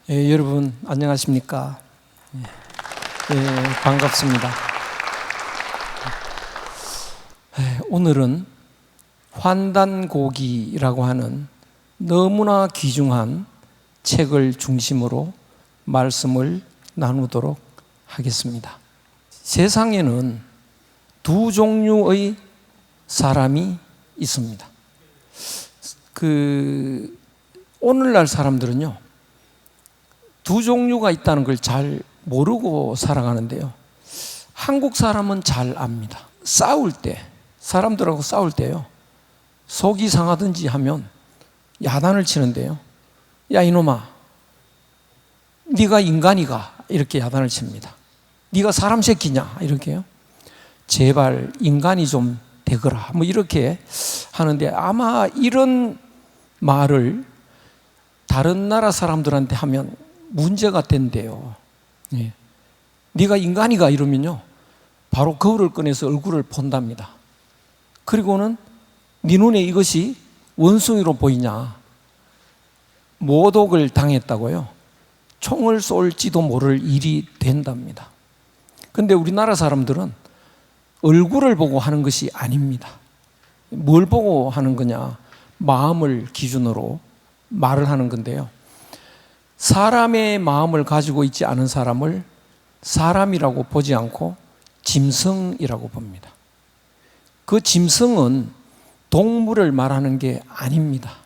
여러분 안녕하십니까? 반갑습니다. 오늘은 환단고기라고 하는 너무나 귀중한 책을 중심으로 말씀을 나누도록 하겠습니다. 세상에는 두 종류의 사람이 있습니다. 오늘날 사람들은요, 두 종류가 있다는 걸 잘 모르고 살아가는데요. 한국 사람은 잘 압니다. 사람들하고 싸울 때요, 속이 상하든지 하면 야단을 치는데요. 야, 이놈아, 네가 인간이가? 이렇게 야단을 칩니다. 네가 사람 새끼냐? 이렇게요. 제발 인간이 좀 되거라. 이렇게 하는데, 아마 이런 말을 다른 나라 사람들한테 하면 문제가 된대요. 네가 인간이가? 이러면요, 바로 거울을 꺼내서 얼굴을 본답니다. 그리고는 네 눈에 이것이 원숭이로 보이냐? 모독을 당했다고요. 총을 쏠지도 모를 일이 된답니다. 그런데 우리나라 사람들은 얼굴을 보고 하는 것이 아닙니다. 뭘 보고 하는 거냐? 마음을 기준으로 말을 하는 건데요. 사람의 마음을 가지고 있지 않은 사람을 사람이라고 보지 않고 짐승이라고 봅니다. 그 짐승은 동물을 말하는 게 아닙니다.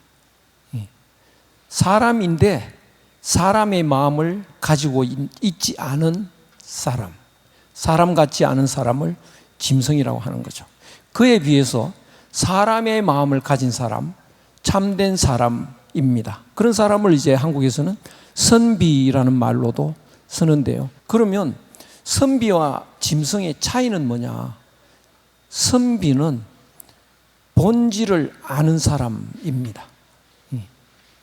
사람인데 사람의 마음을 가지고 있지 않은 사람 같지 않은 사람을 짐승이라고 하는 거죠. 그에 비해서 사람의 마음을 가진 사람, 참된 사람입니다. 그런 사람을 이제 한국에서는 선비라는 말로도 쓰는데요. 그러면 선비와 짐승의 차이는 뭐냐? 선비는 본질을 아는 사람입니다.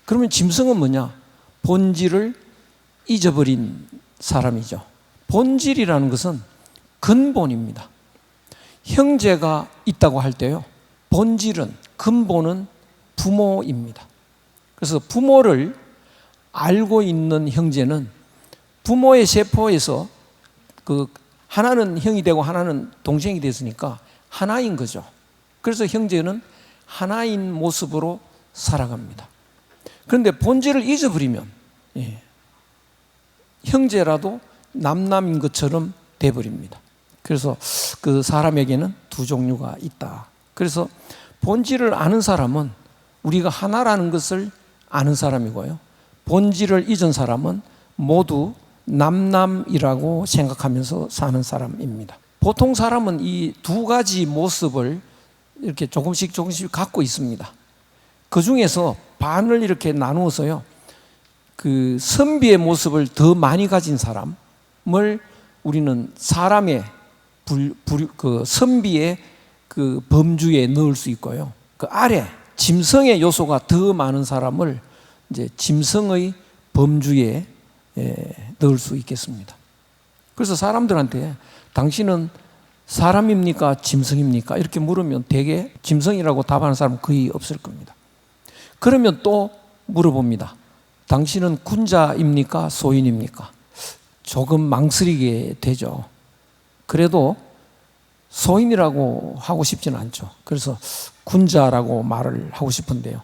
그러면 짐승은 뭐냐? 본질을 잊어버린 사람이죠. 본질이라는 것은 근본입니다. 형제가 있다고 할 때요, 본질은, 근본은 부모입니다. 그래서 부모를 알고 있는 형제는 부모의 세포에서 하나는 형이 되고 하나는 동생이 됐으니까 하나인 거죠. 그래서 형제는 하나인 모습으로 살아갑니다. 그런데 본질을 잊어버리면 형제라도 남남인 것처럼 돼버립니다. 그래서 그 사람에게는 두 종류가 있다. 그래서 본질을 아는 사람은 우리가 하나라는 것을 아는 사람이고요, 본질을 잊은 사람은 모두 남남이라고 생각하면서 사는 사람입니다. 보통 사람은 이 두 가지 모습을 이렇게 조금씩 갖고 있습니다. 그 중에서 반을 이렇게 나누어서요, 그 선비의 모습을 더 많이 가진 사람을 우리는 사람의 선비의 그 범주에 넣을 수 있고요, 그 아래 짐승의 요소가 더 많은 사람을 이제 짐승의 범주에 넣을 수 있겠습니다. 그래서 사람들한테 당신은 사람입니까? 짐승입니까? 이렇게 물으면 대개 짐승이라고 답하는 사람은 거의 없을 겁니다. 그러면 또 물어봅니다. 당신은 군자입니까? 소인입니까? 조금 망설이게 되죠. 그래도 소인이라고 하고 싶지는 않죠. 그래서 군자라고 말을 하고 싶은데요,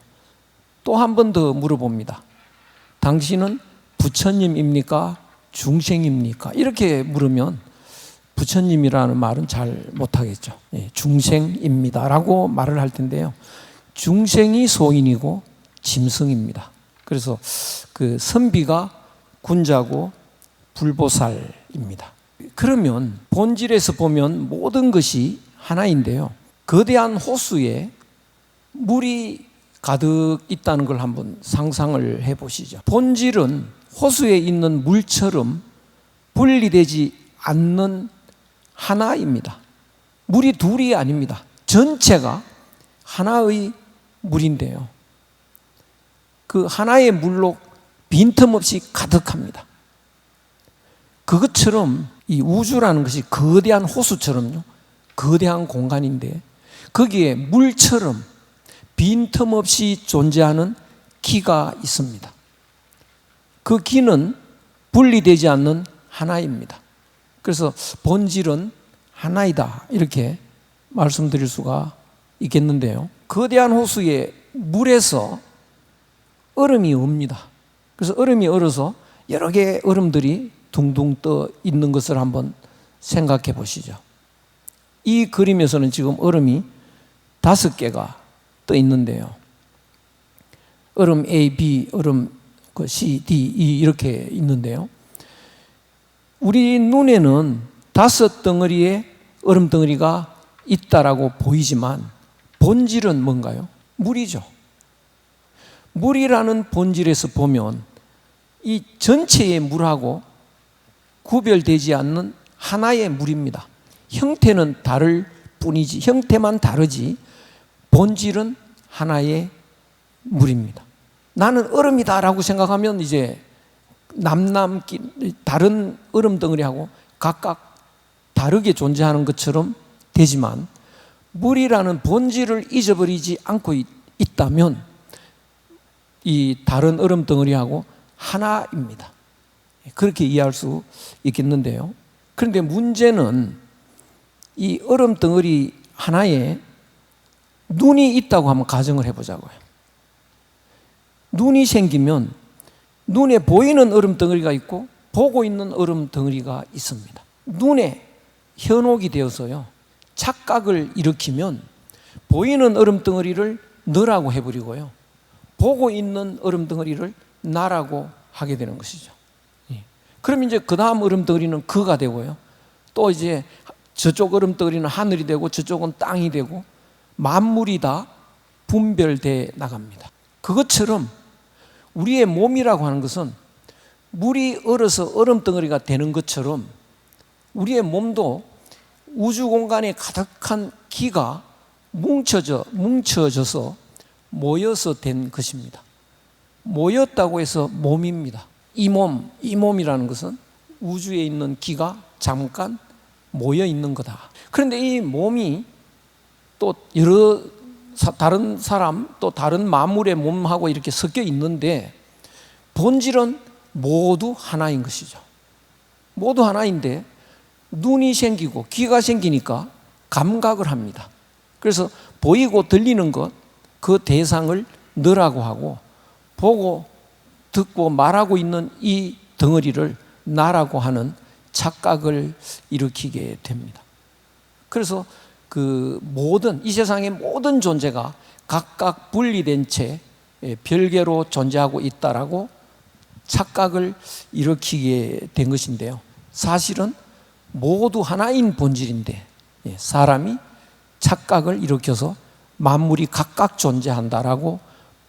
또 한 번 더 물어봅니다. 당신은 부처님입니까? 중생입니까? 이렇게 물으면 부처님이라는 말은 잘 못하겠죠. 중생입니다 라고 말을 할 텐데요, 중생이 소인이고 짐승입니다. 그래서 그 선비가 군자고 불보살입니다. 그러면 본질에서 보면 모든 것이 하나인데요, 거대한 호수에 물이 가득 있다는 걸 한번 상상을 해보시죠. 본질은 호수에 있는 물처럼 분리되지 않는 하나입니다. 물이 둘이 아닙니다. 전체가 하나의 물인데요, 그 하나의 물로 빈틈없이 가득합니다. 그것처럼 이 우주라는 것이 거대한 호수처럼요, 거대한 공간인데 거기에 물처럼 빈틈없이 존재하는 기가 있습니다. 그 기는 분리되지 않는 하나입니다. 그래서 본질은 하나이다, 이렇게 말씀드릴 수가 있겠는데요. 거대한 호수에 물에서 얼음이 옵니다. 그래서 얼음이 얼어서 여러 개의 얼음들이 둥둥 떠 있는 것을 한번 생각해 보시죠. 이 그림에서는 지금 얼음이 5개가 떠 있는데요. 얼음 A, B, 얼음 C, D, E 이렇게 있는데요. 우리 눈에는 5덩어리의 얼음 덩어리가 있다라고 보이지만 본질은 뭔가요? 물이죠. 물이라는 본질에서 보면 이 전체의 물하고 구별되지 않는 하나의 물입니다. 형태는 다를 뿐이지, 형태만 다르지 본질은 하나의 물입니다. 나는 얼음이다라고 생각하면 이제 다른 얼음 덩어리하고 각각 다르게 존재하는 것처럼 되지만, 물이라는 본질을 잊어버리지 않고 있다면 이 다른 얼음 덩어리하고 하나입니다. 그렇게 이해할 수 있겠는데요. 그런데 문제는 이 얼음 덩어리 하나에 눈이 있다고 한번 가정을 해보자고요. 눈이 생기면 눈에 보이는 얼음 덩어리가 있고 보고 있는 얼음 덩어리가 있습니다. 눈에 현혹이 되어서요, 착각을 일으키면 보이는 얼음 덩어리를 너라고 해버리고요, 보고 있는 얼음 덩어리를 나라고 하게 되는 것이죠. 그럼 이제 그 다음 얼음 덩어리는 그가 되고요, 또 이제 저쪽 얼음 덩어리는 하늘이 되고 저쪽은 땅이 되고 만물이 다 분별돼 나갑니다. 그것처럼 우리의 몸이라고 하는 것은 물이 얼어서 얼음 덩어리가 되는 것처럼 우리의 몸도 우주 공간에 가득한 기가 뭉쳐져서 모여서 된 것입니다. 모였다고 해서 몸입니다. 이 몸이라는 것은 우주에 있는 기가 잠깐 모여 있는 거다. 그런데 이 몸이 또 여러 다른 사람, 또 다른 만물의 몸하고 이렇게 섞여 있는데 본질은 모두 하나인 것이죠. 모두 하나인데 눈이 생기고 귀가 생기니까 감각을 합니다. 그래서 보이고 들리는 것, 그 대상을 너라고 하고, 보고 듣고 말하고 있는 이 덩어리를 나라고 하는 착각을 일으키게 됩니다. 그래서 이 세상의 모든 존재가 각각 분리된 채 별개로 존재하고 있다라고 착각을 일으키게 된 것인데요. 사실은 모두 하나인 본질인데 사람이 착각을 일으켜서 만물이 각각 존재한다라고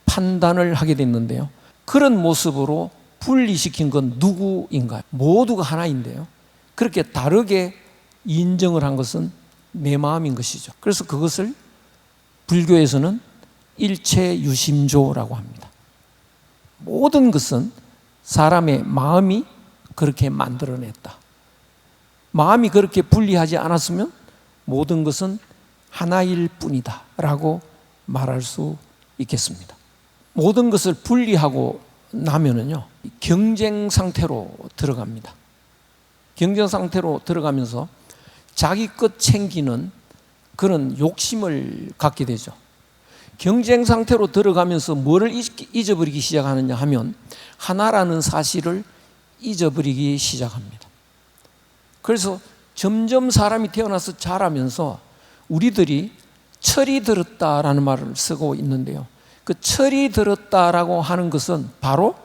판단을 하게 됐는데요. 그런 모습으로 분리시킨 건 누구인가요? 모두가 하나인데요. 그렇게 다르게 인정을 한 것은 내 마음인 것이죠. 그래서 그것을 불교에서는 일체유심조라고 합니다. 모든 것은 사람의 마음이 그렇게 만들어냈다. 마음이 그렇게 분리하지 않았으면 모든 것은 하나일 뿐이다 라고 말할 수 있겠습니다. 모든 것을 분리하고 나면은요, 경쟁 상태로 들어갑니다. 경쟁 상태로 들어가면서 자기 것 챙기는 그런 욕심을 갖게 되죠. 경쟁 상태로 들어가면서 뭐를 잊어버리기 시작하느냐 하면 하나라는 사실을 잊어버리기 시작합니다. 그래서 점점 사람이 태어나서 자라면서 우리들이 철이 들었다라는 말을 쓰고 있는데요. 그 철이 들었다라고 하는 것은 바로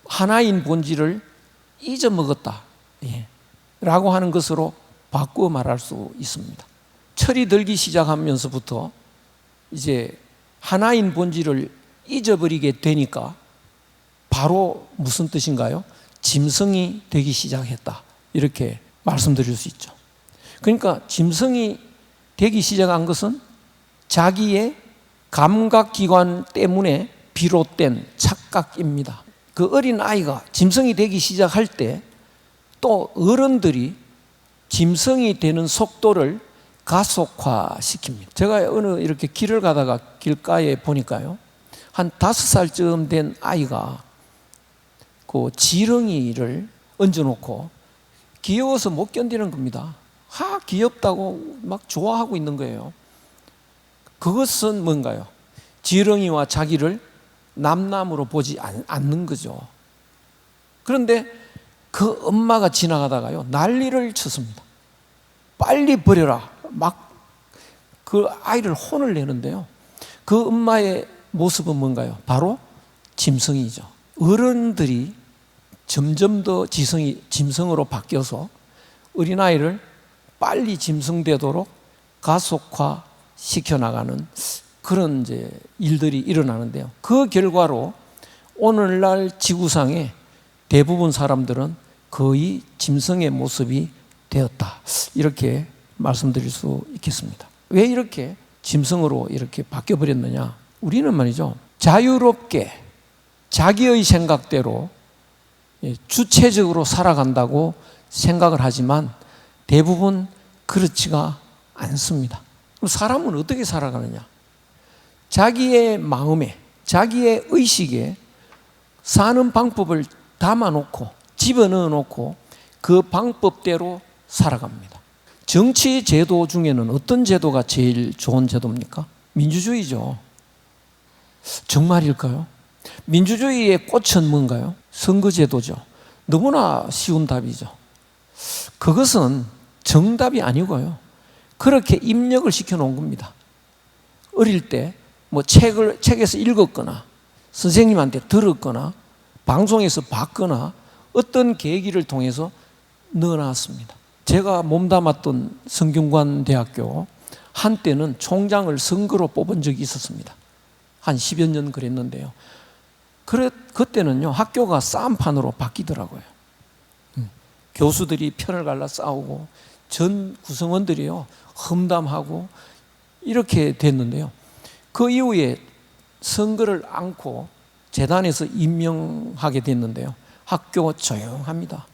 하나인 본질을 잊어먹었다 라고 하는 것으로 바꾸어 말할 수 있습니다. 철이 들기 시작하면서부터 이제 하나인 본질을 잊어버리게 되니까 바로 무슨 뜻인가요? 짐승이 되기 시작했다, 이렇게 말씀드릴 수 있죠. 그러니까 짐승이 되기 시작한 것은 자기의 감각기관 때문에 비롯된 착각입니다. 그 어린 아이가 짐승이 되기 시작할 때 또 어른들이 짐승이 되는 속도를 가속화시킵니다. 제가 어느 이렇게 길을 가다가 길가에 보니까요, 한 5살쯤 된 아이가 그 지렁이를 얹어놓고 귀여워서 못 견디는 겁니다. 귀엽다고 막 좋아하고 있는 거예요. 그것은 뭔가요? 지렁이와 자기를 남남으로 보지 않는 거죠. 그런데 그 엄마가 지나가다가요, 난리를 쳤습니다. 빨리 버려라. 막 그 아이를 혼을 내는데요. 그 엄마의 모습은 뭔가요? 바로 짐승이죠. 어른들이 점점 더 짐승으로 바뀌어서 어린아이를 빨리 짐승되도록 가속화 시켜나가는 그런 이제 일들이 일어나는데요. 그 결과로 오늘날 지구상의 대부분 사람들은 거의 짐승의 모습이 되었다. 이렇게 말씀드릴 수 있겠습니다. 왜 이렇게 짐승으로 이렇게 바뀌어버렸느냐? 우리는 말이죠, 자유롭게 자기의 생각대로 주체적으로 살아간다고 생각을 하지만 대부분 그렇지가 않습니다. 그럼 사람은 어떻게 살아가느냐? 자기의 마음에, 자기의 의식에 사는 방법을 담아놓고 집어넣어 놓고 그 방법대로 살아갑니다. 정치 제도 중에는 어떤 제도가 제일 좋은 제도입니까? 민주주의죠. 정말일까요? 민주주의의 꽃은 뭔가요? 선거제도죠. 너무나 쉬운 답이죠. 그것은 정답이 아니고요, 그렇게 입력을 시켜놓은 겁니다. 어릴 때 뭐 책에서 읽었거나 선생님한테 들었거나 방송에서 봤거나 어떤 계기를 통해서 넣어놨습니다. 제가 몸담았던 성균관대학교 한때는 총장을 선거로 뽑은 적이 있었습니다. 한 10여 년 그랬는데요. 그때는요, 학교가 싸움판으로 바뀌더라고요. 교수들이 편을 갈라 싸우고 전 구성원들이요, 험담하고 이렇게 됐는데요. 그 이후에 선거를 안고 재단에서 임명하게 됐는데요. 학교 조용합니다.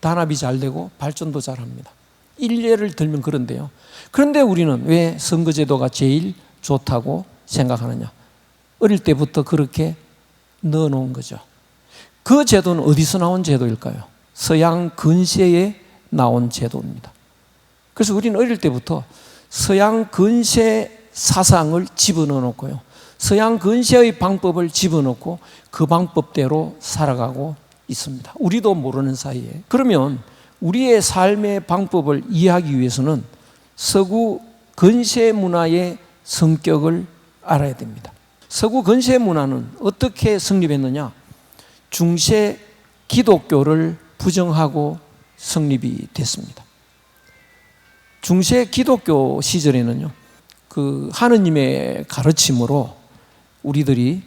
단합이 잘 되고 발전도 잘합니다. 일례를 들면 그런데요. 그런데 우리는 왜 선거제도가 제일 좋다고 생각하느냐? 어릴 때부터 그렇게 넣어놓은 거죠. 그 제도는 어디서 나온 제도일까요? 서양 근시에 나온 제도입니다. 그래서 우리는 어릴 때부터 서양 근시 사상을 집어넣어 놓고요, 서양 근시의 방법을 집어넣고 그 방법대로 살아가고 있습니다. 우리도 모르는 사이에. 그러면 우리의 삶의 방법을 이해하기 위해서는 서구 근시의 문화의 성격을 알아야 됩니다. 서구 근시의 문화는 어떻게 성립했느냐? 중세 기독교를 부정하고 성립이 됐습니다. 중세 기독교 시절에는요, 그 하느님의 가르침으로 우리들이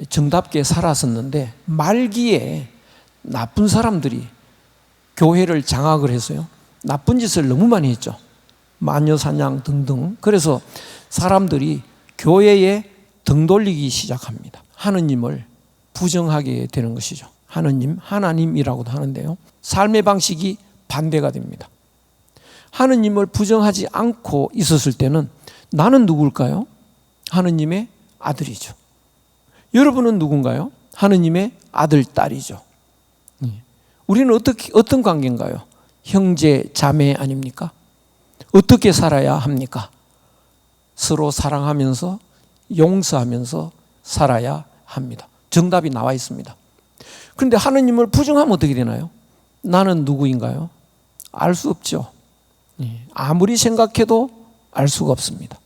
정답게 살았었는데, 말기에 나쁜 사람들이 교회를 장악을 해서요, 나쁜 짓을 너무 많이 했죠. 마녀 사냥 등등. 그래서 사람들이 교회에 등 돌리기 시작합니다. 하느님을 부정하게 되는 것이죠. 하나님이라고도 하는데요, 삶의 방식이 반대가 됩니다. 하느님을 부정하지 않고 있었을 때는 나는 누굴까요? 하느님의 아들이죠. 여러분은 누군가요? 하느님의 아들, 딸이죠. 우리는 어떤 관계인가요? 형제, 자매 아닙니까? 어떻게 살아야 합니까? 서로 사랑하면서 용서하면서 살아야 합니다. 정답이 나와 있습니다. 그런데 하느님을 부정하면 어떻게 되나요? 나는 누구인가요? 알 수 없죠. 아무리 생각해도 알 수가 없습니다.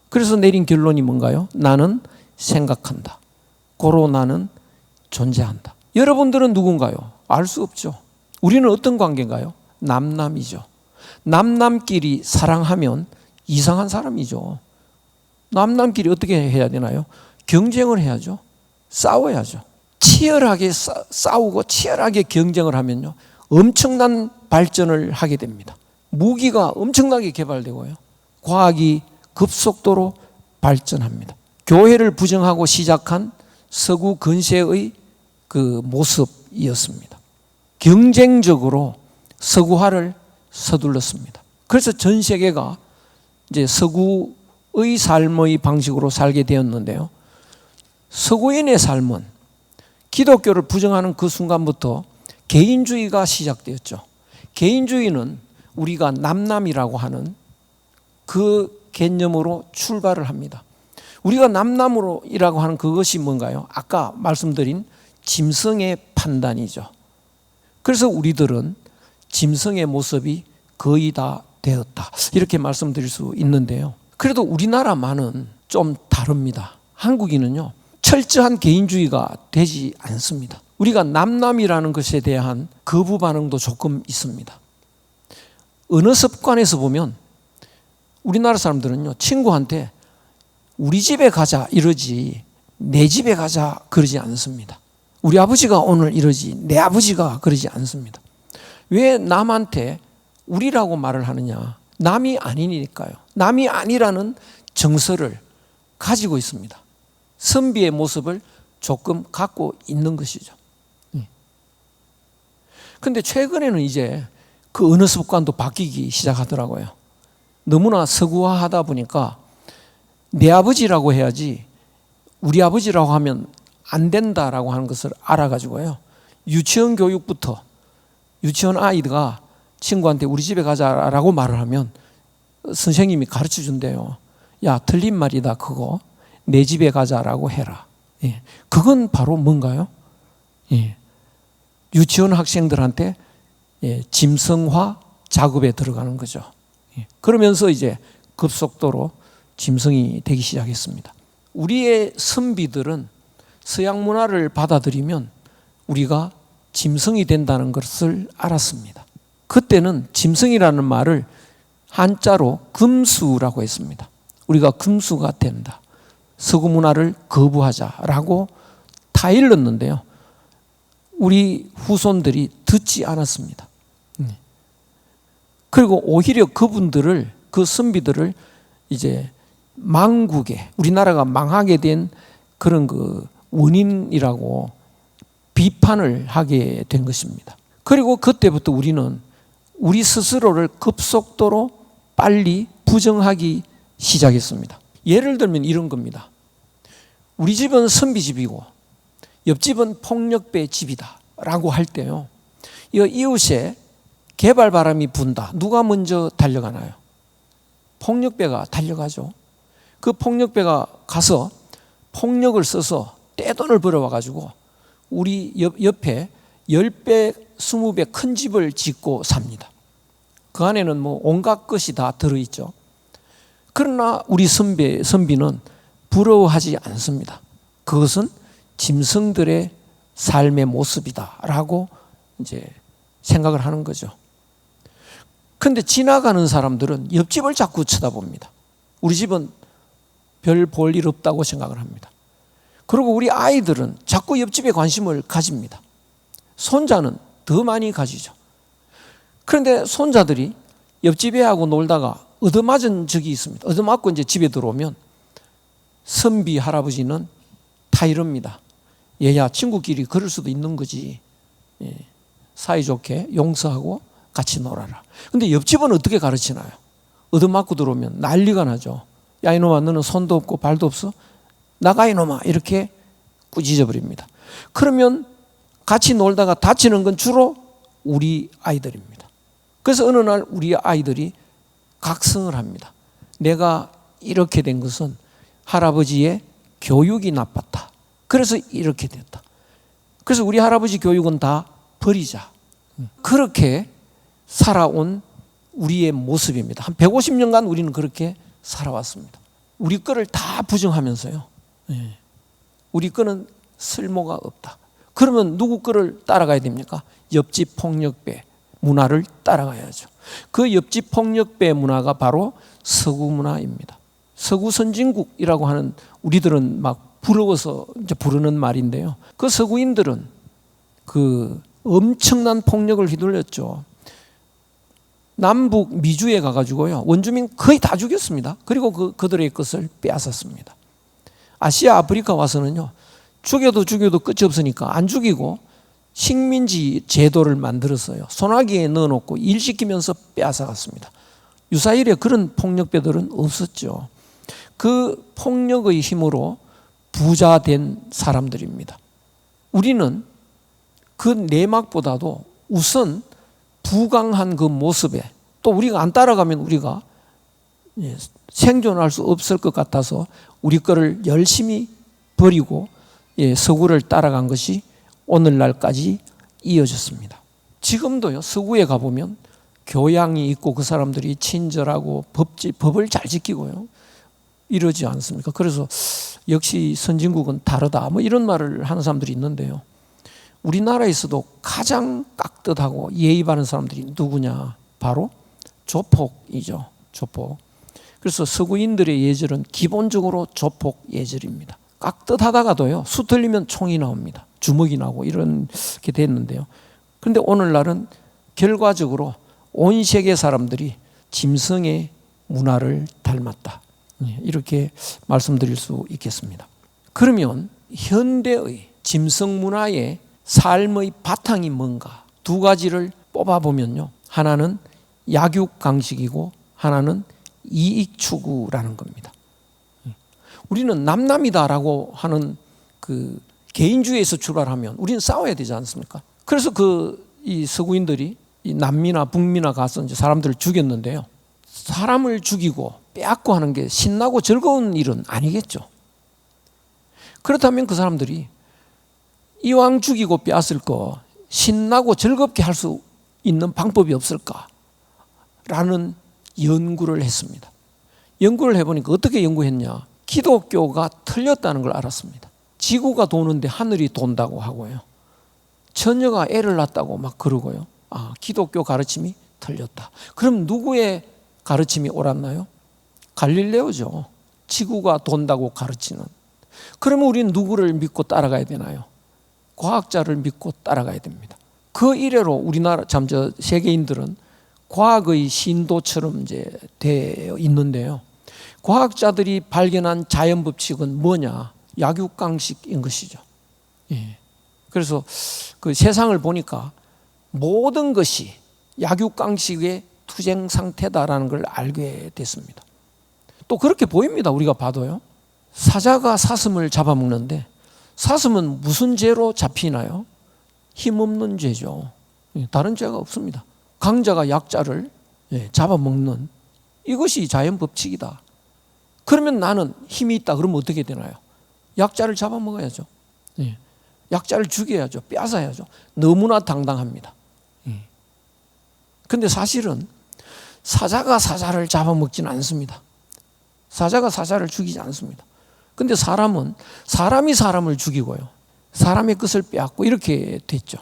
그래서 내린 결론이 뭔가요? 나는 생각한다. 고로 나는 존재한다. 여러분들은 누군가요? 알 수 없죠. 우리는 어떤 관계인가요? 남남이죠. 남남끼리 사랑하면 이상한 사람이죠. 남남끼리 어떻게 해야 되나요? 경쟁을 해야죠. 싸워야죠. 치열하게 싸우고 치열하게 경쟁을 하면요, 엄청난 발전을 하게 됩니다. 무기가 엄청나게 개발되고요, 과학이 급속도로 발전합니다. 교회를 부정하고 시작한 서구 근시의 그 모습이었습니다. 경쟁적으로 서구화를 서둘렀습니다. 그래서 전 세계가 이제 서구의 삶의 방식으로 살게 되었는데요, 서구인의 삶은 기독교를 부정하는 그 순간부터 개인주의가 시작되었죠. 개인주의는 우리가 남남이라고 하는 그 개념으로 출발을 합니다. 우리가 남남으로이라고 하는 그것이 뭔가요? 아까 말씀드린 짐승의 판단이죠. 그래서 우리들은 짐승의 모습이 거의 다 되었다, 이렇게 말씀드릴 수 있는데요. 그래도 우리나라만은 좀 다릅니다. 한국인은요, 철저한 개인주의가 되지 않습니다. 우리가 남남이라는 것에 대한 거부 반응도 조금 있습니다. 언어 습관에서 보면 우리나라 사람들은요, 친구한테 우리 집에 가자 이러지 내 집에 가자 그러지 않습니다. 우리 아버지가 오늘 이러지 내 아버지가 그러지 않습니다. 왜 남한테 우리라고 말을 하느냐? 남이 아니니까요. 남이 아니라는 정서를 가지고 있습니다. 선비의 모습을 조금 갖고 있는 것이죠. 그런데 최근에는 이제 그 언어 습관도 바뀌기 시작하더라고요. 너무나 서구화하다 보니까 내 아버지라고 해야지 우리 아버지라고 하면 안 된다라고 하는 것을 알아가지고요, 유치원 교육부터 유치원 아이가 친구한테 우리 집에 가자라고 말을 하면 선생님이 가르쳐 준대요. 야, 틀린 말이다 그거. 내 집에 가자라고 해라. 예. 그건 바로 뭔가요? 예. 유치원 학생들한테 짐승화 작업에 들어가는 거죠. 예. 그러면서 이제 급속도로 짐승이 되기 시작했습니다. 우리의 선비들은 서양 문화를 받아들이면 우리가 짐승이 된다는 것을 알았습니다. 그때는 짐승이라는 말을 한자로 금수라고 했습니다. 우리가 금수가 된다, 서구 문화를 거부하자라고 타일렀는데요, 우리 후손들이 듣지 않았습니다. 그리고 오히려 그분들을, 그 선비들을 이제 망국에, 우리나라가 망하게 된 그런 그 원인이라고 비판을 하게 된 것입니다. 그리고 그때부터 우리는 우리 스스로를 급속도로 빨리 부정하기 시작했습니다. 예를 들면 이런 겁니다. 우리 집은 선비집이고 옆집은 폭력배 집이다 라고 할 때요, 이 이웃에 개발 바람이 분다. 누가 먼저 달려가나요? 폭력배가 달려가죠. 그 폭력배가 가서 폭력을 써서 떼돈을 벌어와 가지고 우리 옆에 10배, 20배 큰 집을 짓고 삽니다. 그 안에는 뭐 온갖 것이 다 들어있죠. 그러나 우리 선비는 부러워하지 않습니다. 그것은 짐승들의 삶의 모습이다라고 이제 생각을 하는 거죠. 그런데 지나가는 사람들은 옆집을 자꾸 쳐다봅니다. 우리 집은 별 볼 일 없다고 생각을 합니다. 그리고 우리 아이들은 자꾸 옆집에 관심을 가집니다. 손자는 더 많이 가지죠. 그런데 손자들이 옆집 애하고 놀다가 얻어맞은 적이 있습니다. 얻어맞고 이제 집에 들어오면 선비 할아버지는 다 이럽니다. 얘야, 친구끼리 그럴 수도 있는 거지. 사이좋게 용서하고 같이 놀아라. 근데 옆집은 어떻게 가르치나요? 얻어맞고 들어오면 난리가 나죠. 야, 이놈아, 너는 손도 없고 발도 없어? 나가, 이놈아. 이렇게 꾸짖어 버립니다. 그러면 같이 놀다가 다치는 건 주로 우리 아이들입니다. 그래서 어느 날 우리 아이들이 각성을 합니다. 내가 이렇게 된 것은 할아버지의 교육이 나빴다. 그래서 이렇게 됐다. 그래서 우리 할아버지 교육은 다 버리자. 그렇게 살아온 우리의 모습입니다. 한 150년간 우리는 그렇게 살아왔습니다. 우리 거를 다 부정하면서요, 우리 거는 쓸모가 없다. 그러면 누구 거를 따라가야 됩니까? 옆집 폭력배 문화를 따라가야죠. 그 옆집 폭력배 문화가 바로 서구 문화입니다. 서구 선진국이라고 하는, 우리들은 막 부러워서 이제 부르는 말인데요, 그 서구인들은 그 엄청난 폭력을 휘둘렸죠. 남북 미주에 가가지고요, 원주민 거의 다 죽였습니다. 그리고 그들의 것을 빼앗았습니다. 아시아, 아프리카 와서는요, 죽여도 끝이 없으니까 안 죽이고 식민지 제도를 만들었어요. 소나기에 넣어놓고 일 시키면서 빼앗아갔습니다. 유사일에 그런 폭력배들은 없었죠. 그 폭력의 힘으로 부자 된 사람들입니다. 우리는 그 내막보다도 우선 부강한 그 모습에, 또 우리가 안 따라가면 우리가 생존할 수 없을 것 같아서 우리 거를 열심히 버리고 서구를 따라간 것이 오늘날까지 이어졌습니다. 지금도요, 서구에 가보면 교양이 있고 그 사람들이 친절하고 법을 잘 지키고요, 이러지 않습니까? 그래서 역시 선진국은 다르다, 뭐 이런 말을 하는 사람들이 있는데요, 우리나라에서도 가장 깍듯하고 예의 바른 사람들이 누구냐? 바로 조폭이죠. 조폭. 그래서 서구인들의 예절은 기본적으로 조폭 예절입니다. 깍듯하다가도요, 수 틀리면 총이 나옵니다. 주먹이 나고 이렇게 됐는데요. 그런데 오늘날은 결과적으로 온 세계 사람들이 짐승의 문화를 닮았다, 이렇게 말씀드릴 수 있겠습니다. 그러면 현대의 짐승 문화의 삶의 바탕이 뭔가? 두 가지를 뽑아보면요, 하나는 약육강식이고 하나는 이익추구라는 겁니다. 우리는 남남이다라고 하는 그 개인주의에서 출발하면 우리는 싸워야 되지 않습니까? 그래서 이 서구인들이 이 남미나 북미나 가서 이제 사람들을 죽였는데요, 사람을 죽이고 빼앗고 하는 게 신나고 즐거운 일은 아니겠죠. 그렇다면 그 사람들이 이왕 죽이고 빼앗을 거 신나고 즐겁게 할 수 있는 방법이 없을까라는 연구를 했습니다. 연구를 해보니까 어떻게 연구했냐? 기독교가 틀렸다는 걸 알았습니다. 지구가 도는데 하늘이 돈다고 하고요, 처녀가 애를 낳았다고 막 그러고요. 기독교 가르침이 틀렸다. 그럼 누구의 가르침이 옳았나요? 갈릴레오죠. 지구가 돈다고 가르치는. 그러면 우리는 누구를 믿고 따라가야 되나요? 과학자를 믿고 따라가야 됩니다. 그 이래로 우리나라 세계인들은 과학의 신도처럼 이제 되어 있는데요, 과학자들이 발견한 자연 법칙은 뭐냐? 약육강식인 것이죠. 그래서 그 세상을 보니까 모든 것이 약육강식의 투쟁 상태다라는 걸 알게 됐습니다. 또 그렇게 보입니다. 우리가 봐도요, 사자가 사슴을 잡아먹는데 사슴은 무슨 죄로 잡히나요? 힘없는 죄죠. 다른 죄가 없습니다. 강자가 약자를 잡아먹는, 이것이 자연 법칙이다. 그러면 나는 힘이 있다 그러면 어떻게 되나요? 약자를 잡아먹어야죠. 약자를 죽여야죠. 빼앗아야죠. 너무나 당당합니다. 그런데 사실은 사자가 사자를 잡아먹지는 않습니다. 사자가 사자를 죽이지 않습니다. 그런데 사람은 사람이 사람을 죽이고요, 사람의 것을 빼앗고 이렇게 됐죠.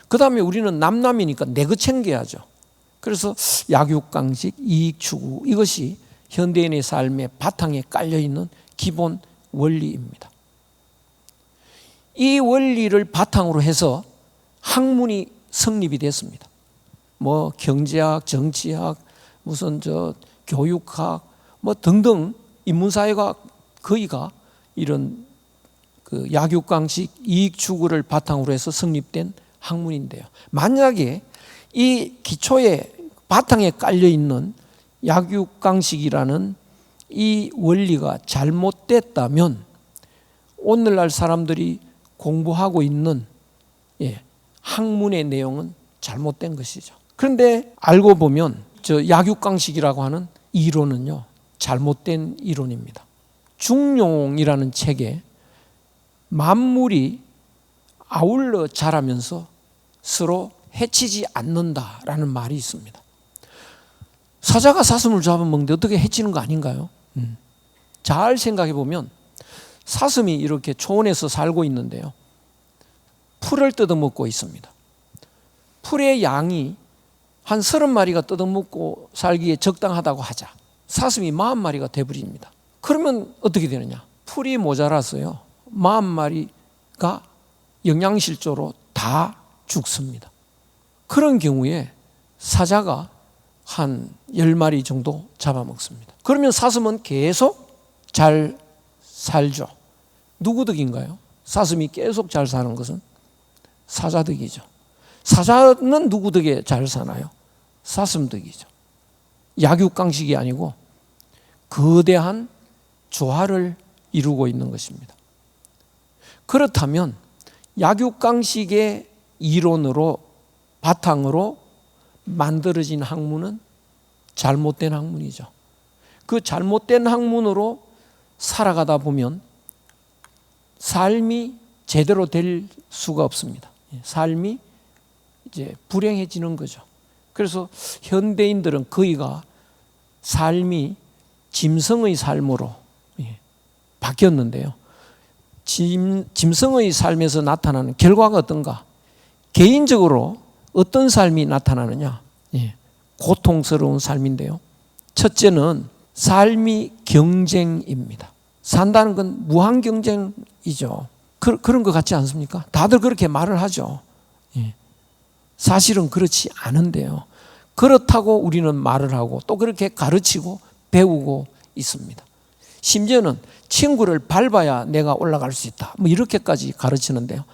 그 다음에 우리는 남남이니까 내 것 챙겨야죠. 그래서 약육강식, 이익추구, 이것이 현대인의 삶의 바탕에 깔려있는 기본 원리입니다. 이 원리를 바탕으로 해서 학문이 성립이 됐습니다. 뭐 경제학, 정치학, 무슨 교육학, 뭐 등등 인문사회가 거의가 이런 그 약육강식, 이익추구를 바탕으로 해서 성립된 학문인데요, 만약에 이 기초에 바탕에 깔려 있는 약육강식이라는 이 원리가 잘못됐다면 오늘날 사람들이 공부하고 있는 학문의 내용은 잘못된 것이죠. 그런데 알고 보면 약육강식이라고 하는 이론은요, 잘못된 이론입니다. 중용이라는 책에 만물이 아울러 자라면서 서로 해치지 않는다라는 말이 있습니다. 사자가 사슴을 잡아먹는데 어떻게 해치는 거 아닌가요? 잘 생각해 보면 사슴이 이렇게 초원에서 살고 있는데요, 풀을 뜯어먹고 있습니다. 풀의 양이 한 30마리가 뜯어먹고 살기에 적당하다고 하자. 사슴이 40마리가 돼버립니다. 그러면 어떻게 되느냐? 풀이 모자라서요, 40마리가 영양실조로 다 죽습니다. 그런 경우에 사자가 한 10마리 정도 잡아먹습니다. 그러면 사슴은 계속 잘 살죠. 누구 덕인가요? 사슴이 계속 잘 사는 것은 사자 덕이죠. 사자는 누구 덕에 잘 사나요? 사슴 덕이죠. 약육강식이 아니고 거대한 조화를 이루고 있는 것입니다. 그렇다면 약육강식의 이론으로 바탕으로 만들어진 학문은 잘못된 학문이죠. 그 잘못된 학문으로 살아가다 보면 삶이 제대로 될 수가 없습니다. 삶이 이제 불행해지는 거죠. 그래서 현대인들은 거의가 삶이 짐승의 삶으로 바뀌었는데요. 짐승의 삶에서 나타나는 결과가 어떤가? 개인적으로 어떤 삶이 나타나느냐? 고통스러운 삶인데요. 첫째는 삶이 경쟁입니다. 산다는 건 무한 경쟁이죠. 그런 것 같지 않습니까? 다들 그렇게 말을 하죠. 사실은 그렇지 않은데요. 그렇다고 우리는 말을 하고 또 그렇게 가르치고 배우고 있습니다. 심지어는 친구를 밟아야 내가 올라갈 수 있다. 뭐 이렇게까지 가르치는데요.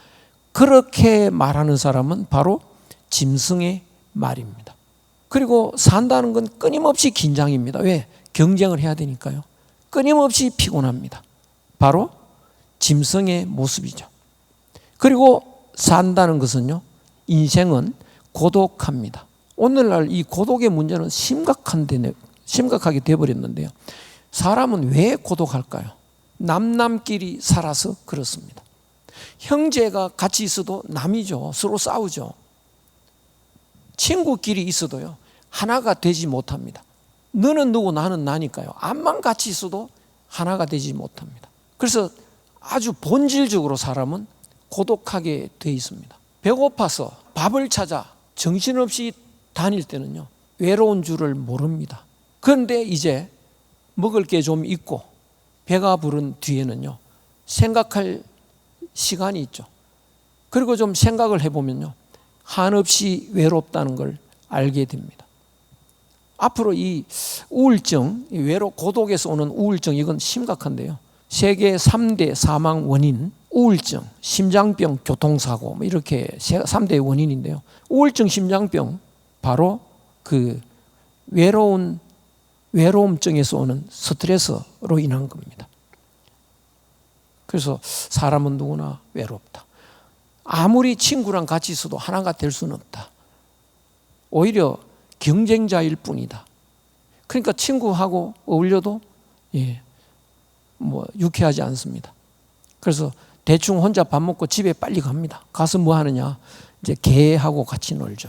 그렇게 말하는 사람은 바로 짐승의 말입니다. 그리고 산다는 건 끊임없이 긴장입니다. 왜? 경쟁을 해야 되니까요. 끊임없이 피곤합니다. 바로 짐승의 모습이죠. 그리고 산다는 것은요, 인생은 고독합니다. 오늘날 이 고독의 문제는 심각하게 되어버렸는데요. 사람은 왜 고독할까요? 남끼리 살아서 그렇습니다. 형제가 같이 있어도 남이죠. 서로 싸우죠. 친구끼리 있어도요, 하나가 되지 못합니다. 너는 누구 나는 나니까요. 암만 같이 있어도 하나가 되지 못합니다. 그래서 아주 본질적으로 사람은 고독하게 되어 있습니다. 배고파서 밥을 찾아 정신없이 다닐 때는요, 외로운 줄을 모릅니다. 그런데 이제 먹을 게 좀 있고 배가 부른 뒤에는요, 생각할 시간이 있죠. 그리고 좀 생각을 해보면요, 한없이 외롭다는 걸 알게 됩니다. 앞으로 이 우울증, 고독에서 오는 우울증, 이건 심각한데요. 세계 3대 사망 원인, 우울증, 심장병, 교통사고, 뭐 이렇게 3대 원인인데요. 우울증, 심장병, 바로 그 외로움증에서 오는 스트레스로 인한 겁니다. 그래서 사람은 누구나 외롭다. 아무리 친구랑 같이 있어도 하나가 될 수는 없다. 오히려 경쟁자일 뿐이다. 그러니까 친구하고 어울려도 유쾌하지 않습니다. 그래서 대충 혼자 밥 먹고 집에 빨리 갑니다. 가서 뭐 하느냐? 이제 개하고 같이 놀죠.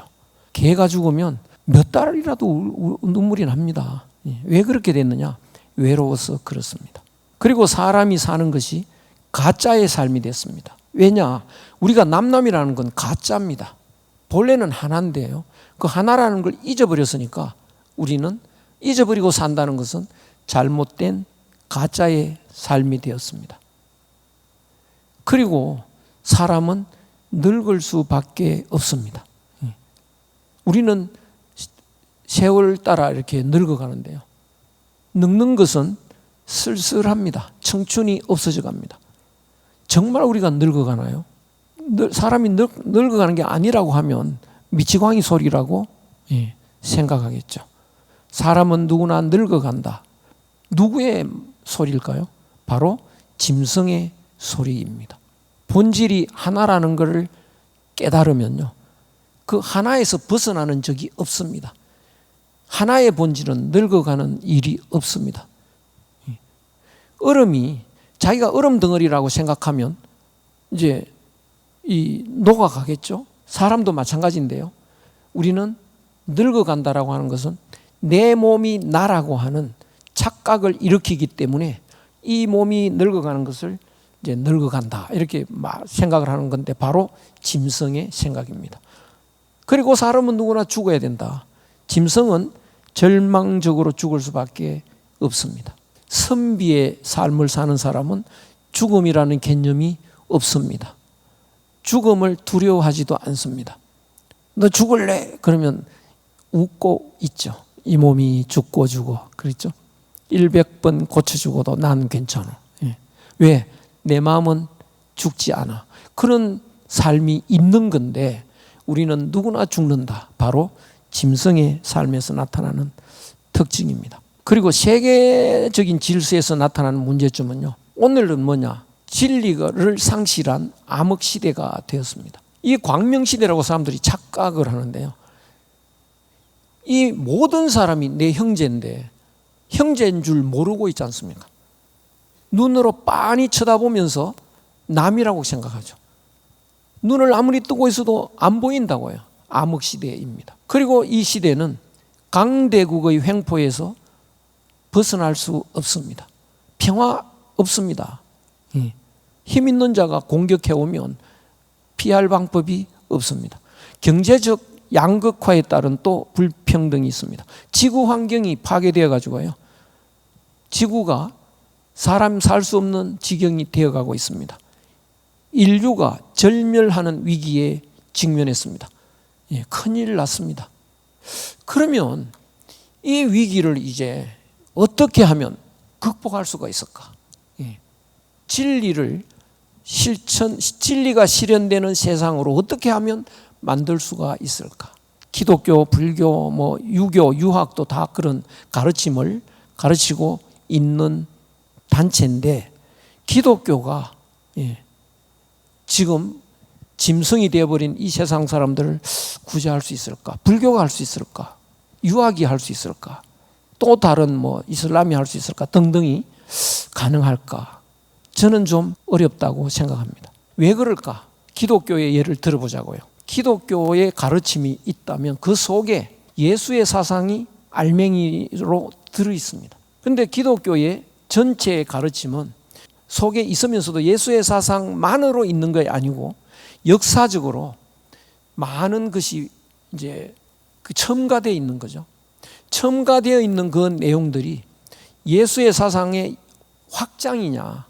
개가 죽으면 몇 달이라도 눈물이 납니다. 왜 그렇게 됐느냐? 외로워서 그렇습니다. 그리고 사람이 사는 것이 가짜의 삶이 됐습니다. 왜냐? 우리가 남이라는 건 가짜입니다. 본래는 하나인데요. 그 하나라는 걸 잊어버렸으니까 우리는 잊어버리고 산다는 것은 잘못된 가짜의 삶이 되었습니다. 그리고 사람은 늙을 수밖에 없습니다. 우리는 세월 따라 이렇게 늙어가는데요. 늙는 것은 쓸쓸합니다. 청춘이 없어져 갑니다. 정말 우리가 늙어가나요? 사람이 늙어가는 게 아니라고 하면 미치광이 소리라고 생각하겠죠. 사람은 누구나 늙어간다. 누구의 소리일까요? 바로 짐승의 소리입니다. 본질이 하나라는 것을 깨달으면요, 그 하나에서 벗어나는 적이 없습니다. 하나의 본질은 늙어가는 일이 없습니다. 얼음이 자기가 얼음 덩어리라고 생각하면 이제 녹아가겠죠. 사람도 마찬가지인데요. 우리는 늙어간다라고 하는 것은 내 몸이 나라고 하는 착각을 일으키기 때문에 이 몸이 늙어가는 것을 이제 늙어간다 이렇게 생각을 하는 건데 바로 짐승의 생각입니다. 그리고 사람은 누구나 죽어야 된다. 짐승은 절망적으로 죽을 수밖에 없습니다. 선비의 삶을 사는 사람은 죽음이라는 개념이 없습니다. 죽음을 두려워하지도 않습니다. 너 죽을래? 그러면 웃고 있죠. 이 몸이 죽고 죽어. 그렇죠? 100번 고쳐 죽어도 난 괜찮아. 왜? 내 마음은 죽지 않아. 그런 삶이 있는 건데 우리는 누구나 죽는다. 바로 짐승의 삶에서 나타나는 특징입니다. 그리고 세계적인 질서에서 나타나는 문제점은요, 오늘은 뭐냐? 진리를 상실한 암흑 시대가 되었습니다. 이 광명 시대라고 사람들이 착각을 하는데요. 이 모든 사람이 내 형제인데 형제인 줄 모르고 있지 않습니까? 눈으로 빤히 쳐다보면서 남이라고 생각하죠. 눈을 아무리 뜨고 있어도 안 보인다고요. 암흑 시대입니다. 그리고 이 시대는 강대국의 횡포에서 벗어날 수 없습니다. 평화 없습니다. 힘 있는 자가 공격해 오면 피할 방법이 없습니다. 경제적 양극화에 따른 또 불평등이 있습니다. 지구 환경이 파괴되어 가지고요. 지구가 사람 살 수 없는 지경이 되어가고 있습니다. 인류가 절멸하는 위기에 직면했습니다. 큰일 났습니다. 그러면 이 위기를 이제 어떻게 하면 극복할 수가 있을까? 진리가 실현되는 세상으로 어떻게 하면 만들 수가 있을까? 기독교, 불교, 유교, 유학도 다 그런 가르침을 가르치고 있는 단체인데 기독교가 지금 짐승이 되어버린 이 세상 사람들을 구제할 수 있을까? 불교가 할 수 있을까? 유학이 할 수 있을까? 또 다른 이슬람이 할 수 있을까? 등등이 가능할까? 저는 좀 어렵다고 생각합니다. 왜 그럴까? 기독교의 예를 들어보자고요. 기독교의 가르침이 있다면 그 속에 예수의 사상이 알맹이로 들어있습니다. 그런데 기독교의 전체의 가르침은 속에 있으면서도 예수의 사상만으로 있는 게 아니고 역사적으로 많은 것이 이제 첨가되어 있는 거죠. 첨가되어 있는 그 내용들이 예수의 사상의 확장이냐,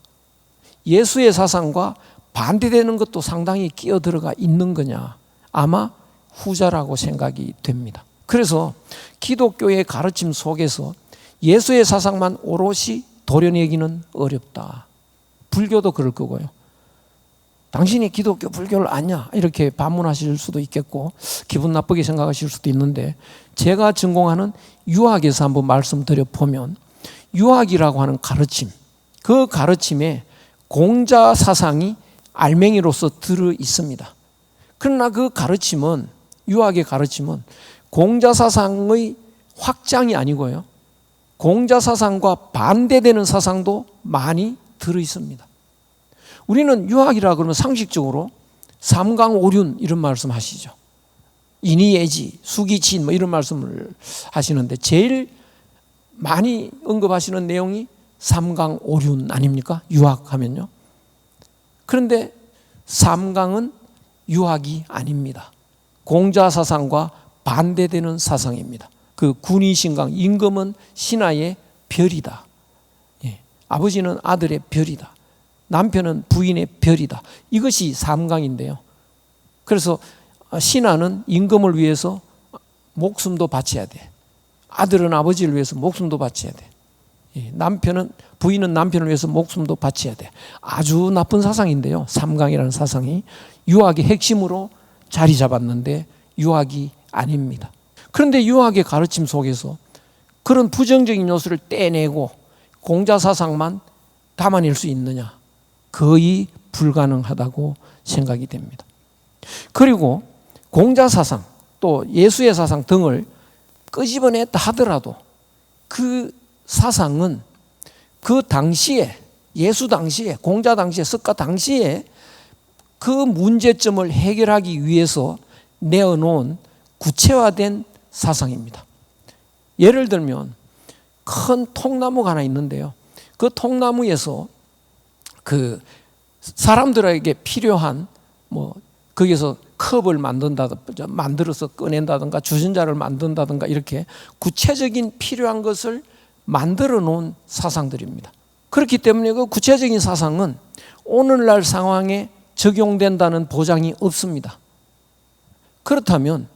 예수의 사상과 반대되는 것도 상당히 끼어 들어가 있는 거냐, 아마 후자라고 생각이 됩니다. 그래서 기독교의 가르침 속에서 예수의 사상만 오롯이 도려내기는 어렵다. 불교도 그럴 거고요. 당신이 기독교, 불교를 아냐? 이렇게 반문하실 수도 있겠고 기분 나쁘게 생각하실 수도 있는데 제가 전공하는 유학에서 한번 말씀드려 보면 유학이라고 하는 가르침, 그 가르침에 공자 사상이 알맹이로서 들어 있습니다. 그러나 그 가르침은, 유학의 가르침은 공자 사상의 확장이 아니고요. 공자 사상과 반대되는 사상도 많이 들어 있습니다. 우리는 유학이라 그러면 상식적으로 삼강오륜 이런 말씀 하시죠. 인이예지, 수기친 이런 말씀을 하시는데 제일 많이 언급하시는 내용이 삼강오륜 아닙니까? 유학하면요. 그런데 삼강은 유학이 아닙니다. 공자 사상과 반대되는 사상입니다. 그 군의신강, 임금은 신하의 별이다. 아버지는 아들의 별이다. 남편은 부인의 별이다. 이것이 삼강인데요. 그래서 신하는 임금을 위해서 목숨도 바쳐야 돼. 아들은 아버지를 위해서 목숨도 바쳐야 돼. 부인은 남편을 위해서 목숨도 바쳐야 돼. 아주 나쁜 사상인데요. 삼강이라는 사상이 유학의 핵심으로 자리 잡았는데 유학이 아닙니다. 그런데 유학의 가르침 속에서 그런 부정적인 요소를 떼내고 공자 사상만 담아낼 수 있느냐? 거의 불가능하다고 생각이 됩니다. 그리고 공자 사상 또 예수의 사상 등을 끄집어냈다 하더라도 그 사상은 그 당시에, 예수 당시에, 공자 당시에, 석가 당시에 그 문제점을 해결하기 위해서 내어놓은 구체화된 사상입니다. 예를 들면 큰 통나무가 하나 있는데요. 그 통나무에서 그 사람들에게 필요한 거기서 컵을 만들어서 꺼낸다든가 주전자를 만든다든가 이렇게 구체적인 필요한 것을 만들어 놓은 사상들입니다. 그렇기 때문에 그 구체적인 사상은 오늘날 상황에 적용된다는 보장이 없습니다. 그렇다면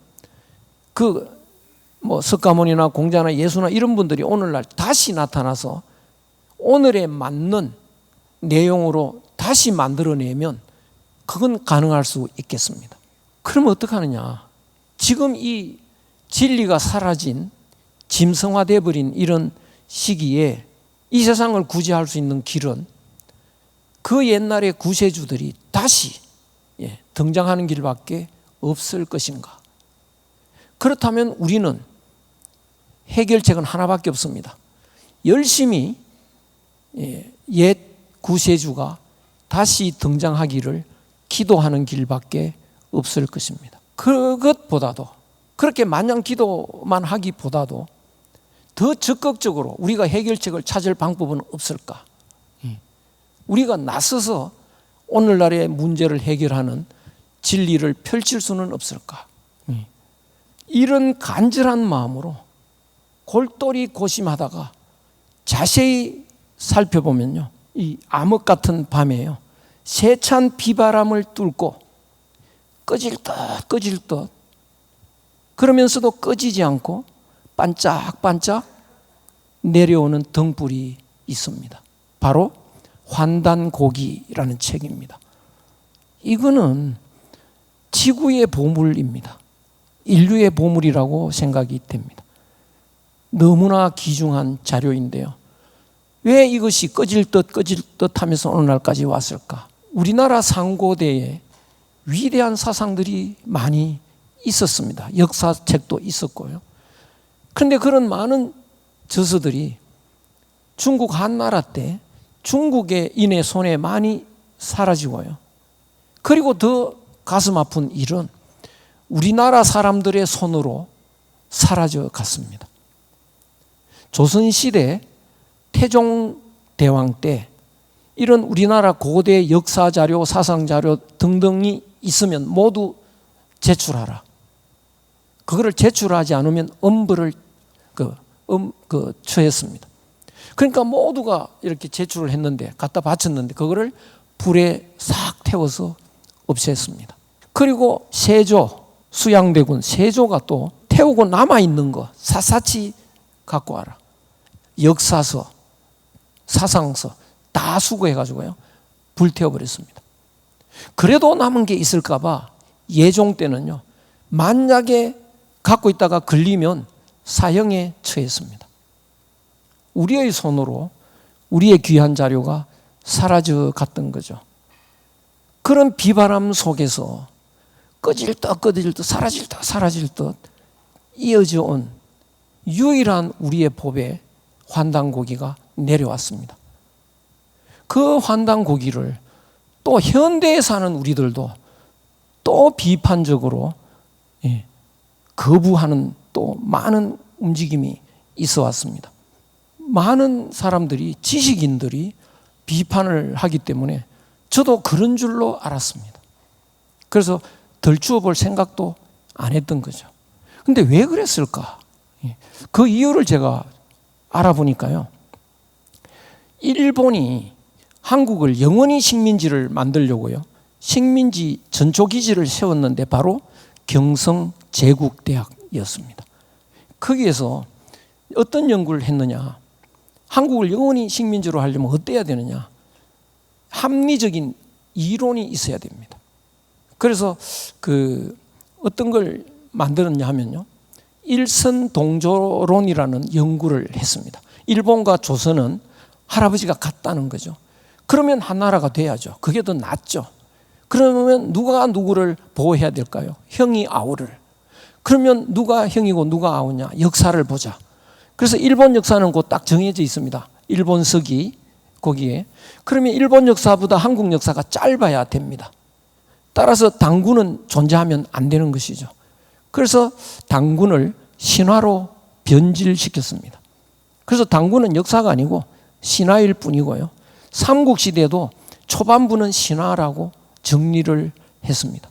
석가모니나 공자나 예수나 이런 분들이 오늘날 다시 나타나서 오늘에 맞는 내용으로 다시 만들어내면 그건 가능할 수 있겠습니다. 그러면 어떡하느냐? 지금 이 진리가 사라진 짐승화되어 버린 이런 시기에 이 세상을 구제할 수 있는 길은 그 옛날의 구세주들이 다시 등장하는 길밖에 없을 것인가? 그렇다면 우리는 해결책은 하나밖에 없습니다. 열심히 옛 구세주가 다시 등장하기를 기도하는 길밖에 없을 것입니다. 그것보다도, 그렇게 마냥 기도만 하기보다도 더 적극적으로 우리가 해결책을 찾을 방법은 없을까? 우리가 나서서 오늘날의 문제를 해결하는 진리를 펼칠 수는 없을까? 이런 간절한 마음으로 골똘히 고심하다가 자세히 살펴보면요, 이 암흑 같은 밤에요, 세찬 비바람을 뚫고 꺼질 듯 그러면서도 꺼지지 않고 반짝반짝 내려오는 등불이 있습니다. 바로 환단고기라는 책입니다. 이거는 지구의 보물입니다. 인류의 보물이라고 생각이 됩니다. 너무나 귀중한 자료인데요. 왜 이것이 꺼질 듯 하면서 오늘날까지 왔을까? 우리나라 상고대에 위대한 사상들이 많이 있었습니다. 역사책도 있었고요. 그런데 그런 많은 저서들이 중국 한나라 때 중국의 인의 손에 많이 사라지고요. 그리고 더 가슴 아픈 일은 우리나라 사람들의 손으로 사라져 갔습니다. 조선시대 태종대왕 때 이런 우리나라 고대 역사자료, 사상자료 등등이 있으면 모두 제출하라. 그거를 제출하지 않으면 엄벌을 처했습니다. 그러니까 모두가 이렇게 제출을 했는데, 갖다 바쳤는데 그거를 불에 싹 태워서 없앴습니다. 그리고 세조, 수양대군 세조가 또 태우고 남아있는 거 샅샅이 갖고 와라. 역사서, 사상서 다 수거해가지고요, 불태워버렸습니다. 그래도 남은 게 있을까 봐 예종 때는요, 만약에 갖고 있다가 걸리면 사형에 처했습니다. 우리의 손으로 우리의 귀한 자료가 사라져 갔던 거죠. 그런 비바람 속에서 꺼질 듯 사라질 듯 이어져 온 유일한 우리의 법의 환단고기가 내려왔습니다. 그 환단고기를 또 현대에 사는 우리들도 또 비판적으로 거부하는 또 많은 움직임이 있어 왔습니다. 많은 사람들이, 지식인들이 비판을 하기 때문에 저도 그런 줄로 알았습니다. 그래서 덜추어 볼 생각도 안 했던 거죠. 근데 왜 그랬을까? 그 이유를 제가 알아보니까요, 일본이 한국을 영원히 식민지를 만들려고요, 식민지 전초기지를 세웠는데 바로 경성제국대학이었습니다. 거기에서 어떤 연구를 했느냐, 한국을 영원히 식민지로 하려면 어때야 되느냐, 합리적인 이론이 있어야 됩니다. 그래서 어떤 걸 만들었냐 하면요, 일선동조론이라는 연구를 했습니다. 일본과 조선은 할아버지가 같다는 거죠. 그러면 한 나라가 돼야죠. 그게 더 낫죠. 그러면 누가 누구를 보호해야 될까요? 형이 아우를. 그러면 누가 형이고 누가 아우냐? 역사를 보자. 그래서 일본 역사는 곧 딱 정해져 있습니다. 일본서기 거기에. 그러면 일본 역사보다 한국 역사가 짧아야 됩니다. 따라서 당군은 존재하면 안 되는 것이죠. 그래서 당군을 신화로 변질시켰습니다. 그래서 당군은 역사가 아니고 신화일 뿐이고요, 삼국시대도 초반부는 신화라고 정리를 했습니다.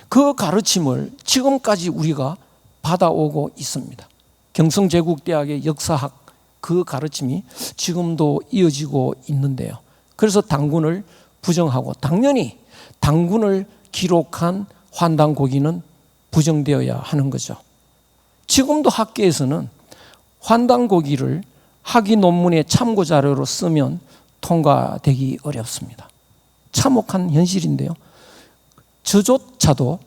그 가르침을 지금까지 우리가 받아오고 있습니다. 경성제국대학의 역사학, 그 가르침이 지금도 이어지고 있는데요. 그래서 당군을 부정하고, 당연히 당군을 기록한 환단고기는 부정되어야 하는 거죠. 지금도 학계에서는 환단고기를 학위 논문의 참고 자료로 쓰면 통과되기 어렵습니다. 참혹한 현실인데요, 저조차도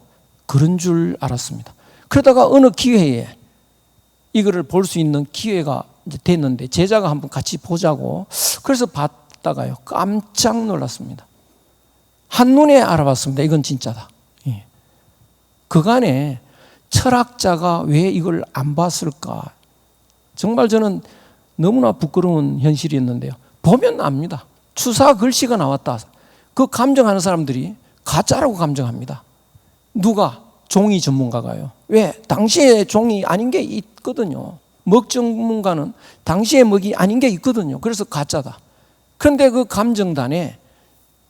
그런 줄 알았습니다. 그러다가 어느 기회에 이거를 볼 수 있는 기회가 이제 됐는데 제자가 한번 같이 보자고, 그래서 봤다가요, 깜짝 놀랐습니다. 한눈에 알아봤습니다. 이건 진짜다. 예. 그간에 철학자가 왜 이걸 안 봤을까? 정말 저는 너무나 부끄러운 현실이었는데요. 보면 압니다. 추사 글씨가 나왔다. 그 감정하는 사람들이 가짜라고 감정합니다. 누가? 종이 전문가가요. 왜? 당시에 종이 아닌 게 있거든요. 먹 전문가는 당시에 먹이 아닌 게 있거든요. 그래서 가짜다. 그런데 그 감정단에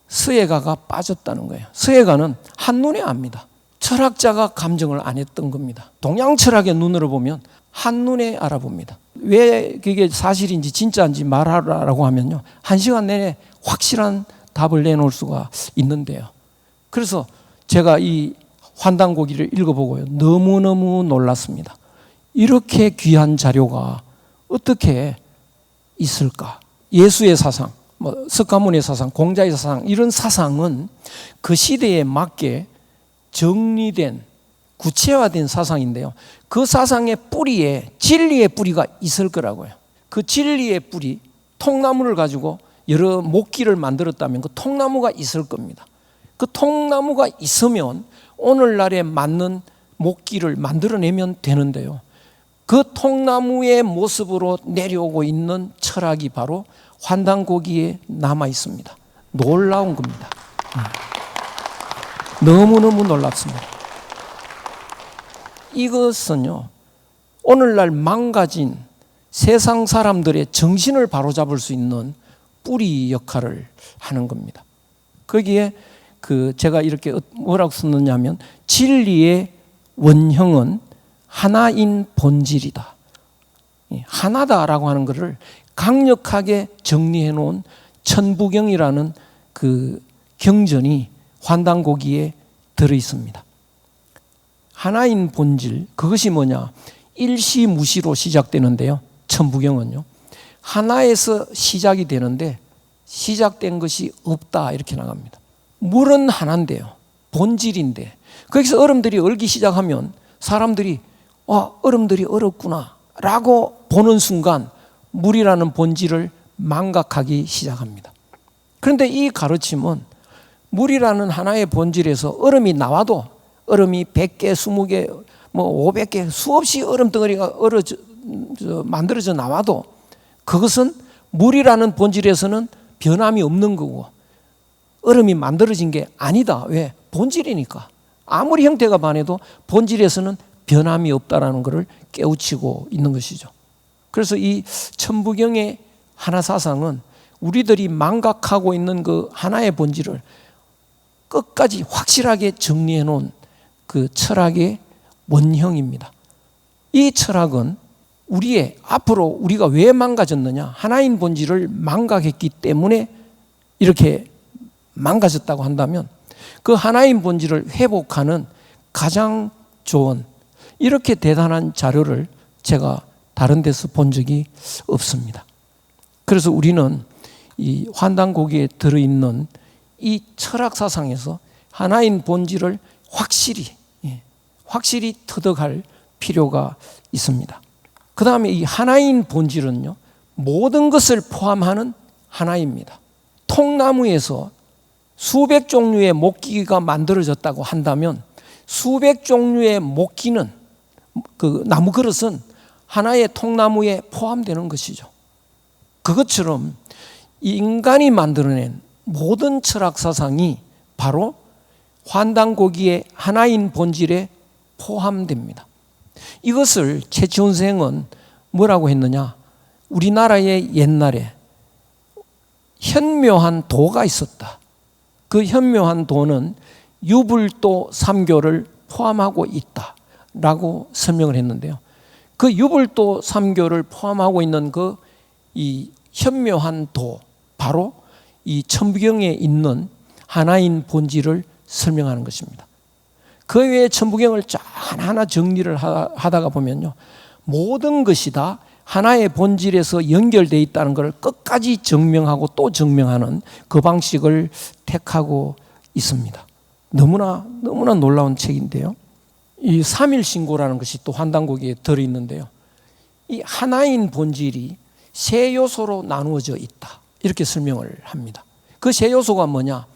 서예가가 빠졌다는 거예요. 서예가는 한눈에 압니다. 철학자가 감정을 안 했던 겁니다. 동양 철학의 눈으로 보면 한눈에 알아봅니다. 왜 그게 사실인지 진짜인지 말하라고 하면요, 1시간 내내 확실한 답을 내놓을 수가 있는데요. 그래서 제가 이 환단고기를 읽어보고요, 너무너무 놀랐습니다. 이렇게 귀한 자료가 어떻게 있을까? 예수의 사상, 석가모니의 사상, 공자의 사상, 이런 사상은 그 시대에 맞게 정리된, 구체화된 사상인데요, 그 사상의 뿌리에 진리의 뿌리가 있을 거라고요. 그 진리의 뿌리, 통나무를 가지고 여러 목기를 만들었다면 그 통나무가 있을 겁니다. 그 통나무가 있으면 오늘날에 맞는 목기를 만들어내면 되는데요, 그 통나무의 모습으로 내려오고 있는 철학이 바로 환단고기에 남아 있습니다. 놀라운 겁니다. 너무너무 놀랍습니다. 이것은요, 오늘날 망가진 세상 사람들의 정신을 바로잡을 수 있는 뿌리 역할을 하는 겁니다. 거기에 제가 이렇게 뭐라고 썼느냐면, 진리의 원형은 하나인 본질이다. 하나다라고 하는 것을 강력하게 정리해 놓은 천부경이라는 그 경전이 환단고기에 들어 있습니다. 하나인 본질, 그것이 뭐냐? 일시무시로 시작되는데요, 천부경은요, 하나에서 시작이 되는데 시작된 것이 없다, 이렇게 나갑니다. 물은 하나인데요, 본질인데, 거기서 얼음들이 얼기 시작하면 사람들이 얼음들이 얼었구나 라고 보는 순간 물이라는 본질을 망각하기 시작합니다. 그런데 이 가르침은 물이라는 하나의 본질에서 얼음이 나와도, 얼음이 100개, 20개, 500개 수없이 얼음 덩어리가 만들어져 나와도 그것은 물이라는 본질에서는 변함이 없는 거고, 얼음이 만들어진 게 아니다. 왜? 본질이니까. 아무리 형태가 변해도 본질에서는 변함이 없다라는 것을 깨우치고 있는 것이죠. 그래서 이 천부경의 하나 사상은 우리들이 망각하고 있는 그 하나의 본질을 끝까지 확실하게 정리해 놓은 그 철학의 원형입니다. 이 철학은 우리의 앞으로 우리가 왜 망가졌느냐, 하나인 본질을 망각했기 때문에 이렇게 망가졌다고 한다면 그 하나인 본질을 회복하는 가장 좋은, 이렇게 대단한 자료를 제가 다른 데서 본 적이 없습니다. 그래서 우리는 이 환단고기에 들어있는 이 철학 사상에서 하나인 본질을 확실히 터득할 필요가 있습니다. 그 다음에 이 하나인 본질은요, 모든 것을 포함하는 하나입니다. 통나무에서 수백 종류의 목기가 만들어졌다고 한다면 수백 종류의 목기는, 그 나무 그릇은 하나의 통나무에 포함되는 것이죠. 그것처럼 인간이 만들어낸 모든 철학 사상이 바로 환단고기의 하나인 본질에 포함됩니다. 이것을 최치원 선생은 뭐라고 했느냐? 우리나라에 옛날에 현묘한 도가 있었다. 그 현묘한 도는 유불도 3교를 포함하고 있다라고 설명을 했는데요. 그 유불도 3교를 포함하고 있는 이 현묘한 도, 바로 이 천부경에 있는 하나인 본질을 설명하는 것입니다. 그 외에 천부경을 하나하나 정리를 하다가 보면요, 모든 것이 다 하나의 본질에서 연결되어 있다는 것을 끝까지 증명하고 또 증명하는 그 방식을 택하고 있습니다. 너무나 놀라운 책인데요, 이 삼일신고라는 것이 또 환단고기에 들어있는데요, 이 하나인 본질이 세 요소로 나누어져 있다, 이렇게 설명을 합니다. 그 세 요소가 뭐냐?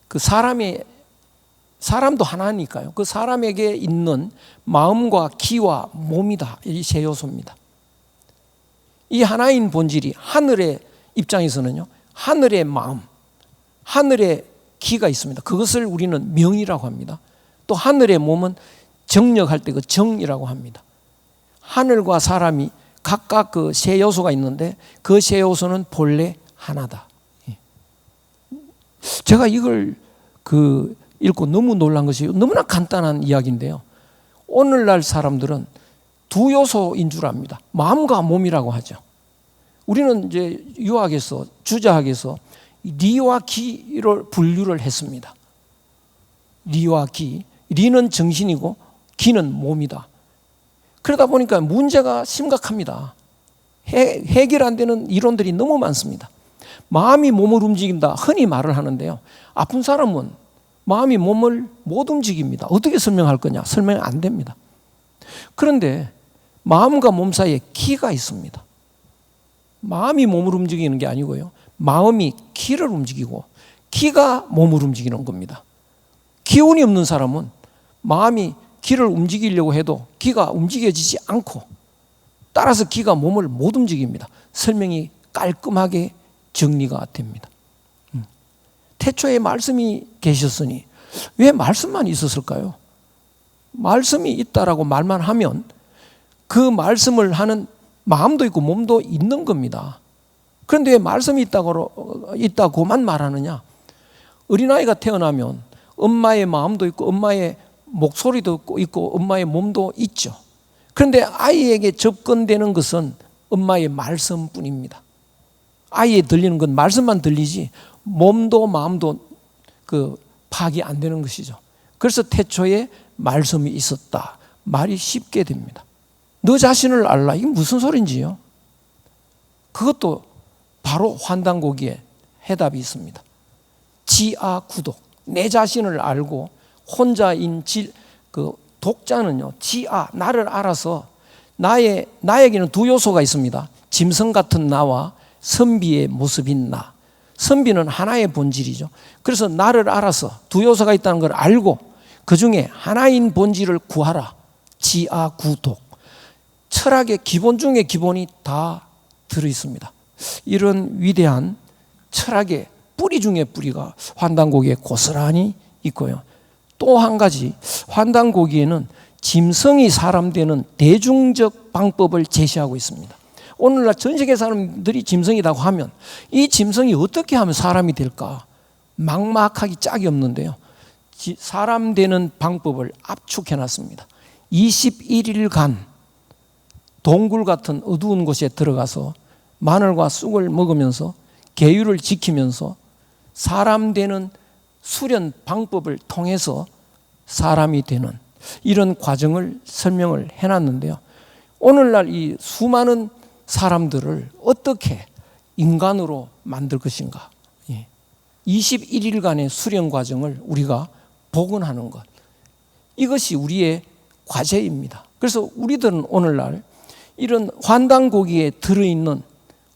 그 사람도 하나니까요. 그 사람에게 있는 마음과 기와 몸이다. 이 세 요소입니다. 이 하나인 본질이 하늘의 입장에서는요, 하늘의 마음, 하늘의 기가 있습니다. 그것을 우리는 명이라고 합니다. 또 하늘의 몸은 정력할 때 그 정이라고 합니다. 하늘과 사람이 각각 그 세 요소가 있는데 그 세 요소는 본래 하나다. 제가 이걸 읽고 너무 놀란 것이 너무나 간단한 이야기인데요. 오늘날 사람들은 두 요소인 줄 압니다. 마음과 몸이라고 하죠. 우리는 이제 유학에서, 주자학에서 리와 기를 분류를 했습니다. 리와 기. 리는 정신이고 기는 몸이다. 그러다 보니까 문제가 심각합니다. 해결 안 되는 이론들이 너무 많습니다. 마음이 몸을 움직인다. 흔히 말을 하는데요. 아픈 사람은 마음이 몸을 못 움직입니다. 어떻게 설명할 거냐? 설명 안 됩니다. 그런데 마음과 몸 사이에 기가 있습니다. 마음이 몸을 움직이는 게 아니고요. 마음이 기를 움직이고 기가 몸을 움직이는 겁니다. 기운이 없는 사람은 마음이 기를 움직이려고 해도 기가 움직여지지 않고 따라서 기가 몸을 못 움직입니다. 설명이 깔끔하게 정리가 됩니다. 태초에 말씀이 계셨으니 왜 말씀만 있었을까요? 말씀이 있다라고 말만 하면 그 말씀을 하는 마음도 있고 몸도 있는 겁니다. 그런데 왜 말씀이 있다고만 말하느냐? 어린아이가 태어나면 엄마의 마음도 있고 엄마의 목소리도 있고 엄마의 몸도 있죠. 그런데 아이에게 접근되는 것은 엄마의 말씀뿐입니다. 아이에 들리는 건 말씀만 들리지 몸도 마음도 파악이 안 되는 것이죠. 그래서 태초에 말씀이 있었다. 말이 쉽게 됩니다. 너 자신을 알라. 이게 무슨 소린지요? 그것도 바로 환단고기에 해답이 있습니다. 지아구독. 내 자신을 알고 혼자인 독자는요, 지아, 나를 알아서 나에게는 두 요소가 있습니다. 짐승 같은 나와 선비의 모습인 나. 선비는 하나의 본질이죠. 그래서 나를 알아서 두 요소가 있다는 걸 알고 그 중에 하나인 본질을 구하라. 지아구독. 철학의 기본 중에 기본이 다 들어있습니다. 이런 위대한 철학의 뿌리 중에 뿌리가 환단고기에 고스란히 있고요. 또 한 가지, 환단고기에는 짐승이 사람 되는 대중적 방법을 제시하고 있습니다. 오늘날 전 세계 사람들이 짐승이라고 하면 이 짐승이 어떻게 하면 사람이 될까? 막막하기 짝이 없는데요. 사람 되는 방법을 압축해 놨습니다. 21일간 동굴 같은 어두운 곳에 들어가서 마늘과 쑥을 먹으면서 계율을 지키면서 사람 되는 수련 방법을 통해서 사람이 되는 이런 과정을 설명을 해놨는데요. 오늘날 이 수많은 사람들을 어떻게 인간으로 만들 것인가? 21일간의 수련 과정을 우리가 복원하는 것. 이것이 우리의 과제입니다. 그래서 우리들은 오늘날 이런 환단고기에 들어있는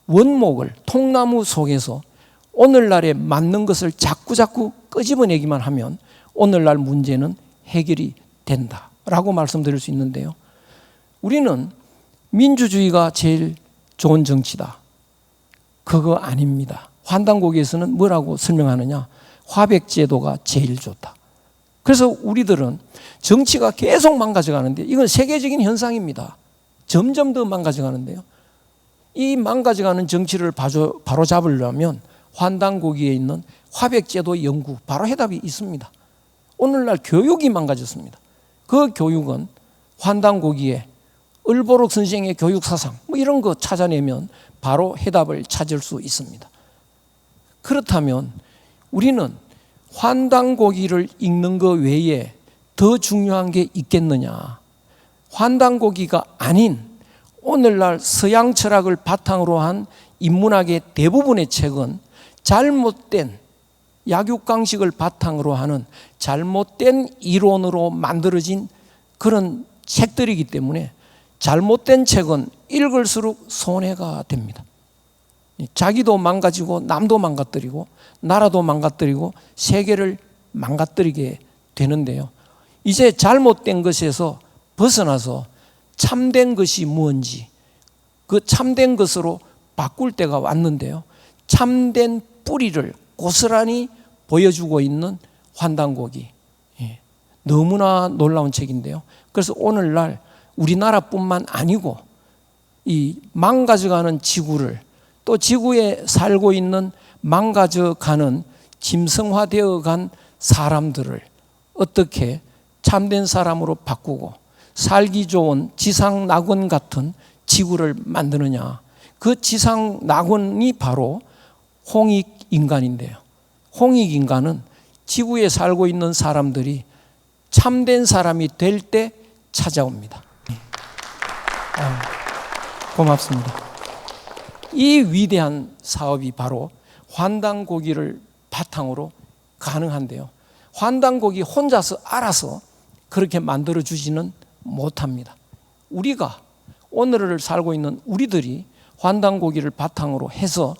원목을 통나무 속에서 오늘날에 맞는 것을 자꾸 끄집어내기만 하면 오늘날 문제는 해결이 된다라고 말씀드릴 수 있는데요. 우리는 민주주의가 제일 좋은 정치다. 그거 아닙니다. 환단고기에서는 뭐라고 설명하느냐? 화백제도가 제일 좋다. 그래서 우리들은 정치가 계속 망가져가는데 이건 세계적인 현상입니다. 점점 더 망가져가는데요. 이 망가져가는 정치를 바로 잡으려면 환단고기에 있는 화백제도 연구, 바로 해답이 있습니다. 오늘날 교육이 망가졌습니다. 그 교육은 환단고기에 을보록 선생의 교육사상 이런 거 찾아내면 바로 해답을 찾을 수 있습니다. 그렇다면 우리는 환단고기를 읽는 것 외에 더 중요한 게 있겠느냐? 환단고기가 아닌 오늘날 서양 철학을 바탕으로 한 인문학의 대부분의 책은 잘못된 약육강식을 바탕으로 하는 잘못된 이론으로 만들어진 그런 책들이기 때문에 잘못된 책은 읽을수록 손해가 됩니다. 자기도 망가지고 남도 망가뜨리고 나라도 망가뜨리고 세계를 망가뜨리게 되는데요. 이제 잘못된 것에서 벗어나서 참된 것이 무엇인지 그 참된 것으로 바꿀 때가 왔는데요. 참된 뿌리를 고스란히 보여주고 있는 환단고기. 너무나 놀라운 책인데요. 그래서 오늘날 우리나라뿐만 아니고 이 망가져가는 지구를 또 지구에 살고 있는 망가져가는 짐승화되어 간 사람들을 어떻게 참된 사람으로 바꾸고 살기 좋은 지상 낙원 같은 지구를 만드느냐. 그 지상 낙원이 바로 홍익인간인데요. 홍익인간은 지구에 살고 있는 사람들이 참된 사람이 될 때 찾아옵니다. 고맙습니다. 이 위대한 사업이 바로 환단고기를 바탕으로 가능한데요. 환단고기 혼자서 알아서 그렇게 만들어주지는 못합니다. 우리가 오늘을 살고 있는 우리들이 환단고기를 바탕으로 해서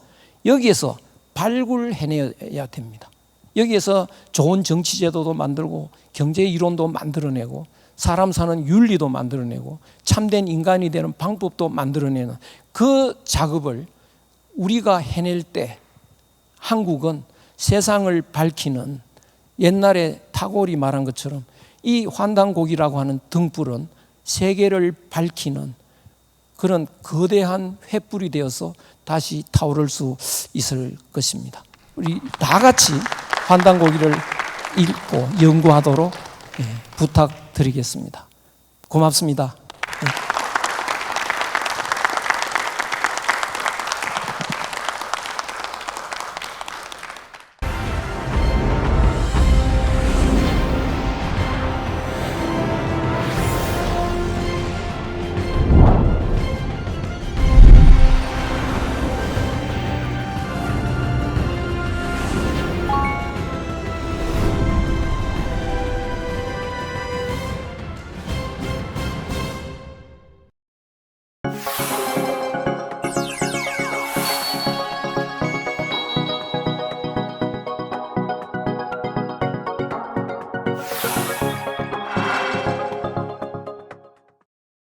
여기에서 발굴해내야 됩니다. 여기에서 좋은 정치제도도 만들고 경제 이론도 만들어내고 사람 사는 윤리도 만들어내고 참된 인간이 되는 방법도 만들어내는 그 작업을 우리가 해낼 때 한국은 세상을 밝히는 옛날에 타고르이 말한 것처럼 이 환단고기라고 하는 등불은 세계를 밝히는 그런 거대한 횃불이 되어서 다시 타오를 수 있을 것입니다. 우리 다 같이 환단고기를 읽고 연구하도록 부탁드리겠습니다. 고맙습니다.